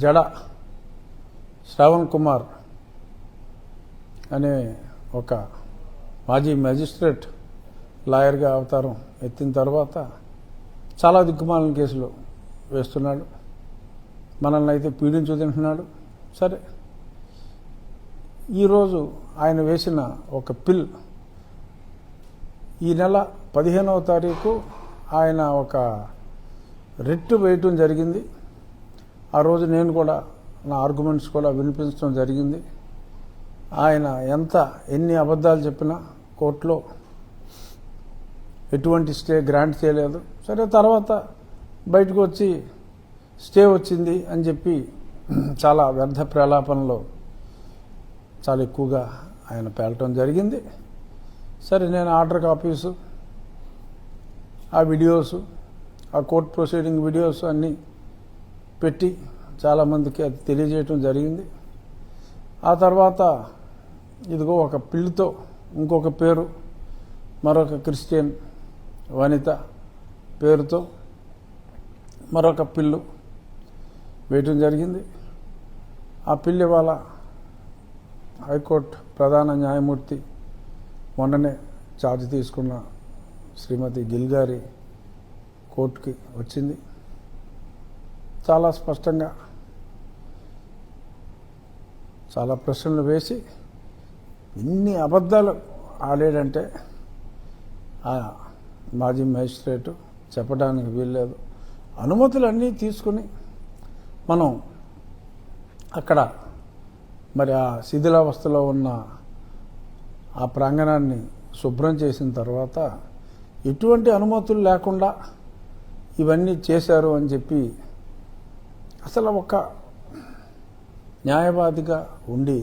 జడ శ్రావణ్ కుమార్ అనే ఒక మాజీ మెజిస్ట్రేట్ లాయర్గా అవతారం ఎత్తిన తర్వాత చాలా దిక్కుమాలిన కేసులు వేస్తున్నాడు. మనల్ని అయితే పీడించు తింటున్నాడు. సరే, ఈరోజు ఆయన వేసిన ఒక పిల్ ఈ నెల 15వ తారీఖు ఆయన ఒక రిట్ వేయటం జరిగింది. ఆ రోజు నేను కూడా నా ఆర్గ్యుమెంట్స్ కూడా వినిపించడం జరిగింది. ఆయన ఎన్ని అబద్ధాలు చెప్పినా కోర్టులో ఎటువంటి స్టే గ్రాంట్ చేయలేదు. సరే, తర్వాత బయటకు వచ్చి స్టే వచ్చింది అని చెప్పి చాలా వ్యర్థ ప్రలాపనలో చాలా ఎక్కువగా ఆయన పేలటం జరిగింది. సరే, నేను ఆర్డర్ కాపీసు, ఆ వీడియోసు, ఆ కోర్ట్ ప్రొసీడింగ్ వీడియోస్ అన్నీ పెట్టి చాలామందికి అది తెలియజేయటం జరిగింది. ఆ తర్వాత ఇదిగో ఒక పిల్లితో ఇంకొక పేరు, మరొక క్రిస్టియన్ వనిత పేరుతో మరొక పిల్లు వేయటం జరిగింది. ఆ పిల్లి ఇవాళ హైకోర్టు ప్రధాన న్యాయమూర్తి మొన్ననే ఛార్జ్ తీసుకున్న శ్రీమతి గిల్ గారి కోర్టుకి వచ్చింది. చాలా స్పష్టంగా చాలా ప్రశ్నలు వేసి ఇన్ని అబద్ధాలు ఆడాడంటే ఆ మాజీ మేజిస్ట్రేటు చెప్పడానికి వీల్లేదు. అనుమతులన్నీ తీసుకుని మనం అక్కడ మరి ఆ శిథిలావస్థలో ఉన్న ఆ ప్రాంగణాన్ని శుభ్రం చేసిన తర్వాత ఎటువంటి అనుమతులు లేకుండా ఇవన్నీ చేశారు అని చెప్పి అసలు ఒక న్యాయవాదిగా ఉండి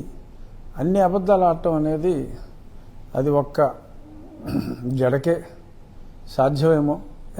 అన్ని అబద్ధాలు ఆడటం అనేది అది ఒక్క జడకే సాధ్యమేమో.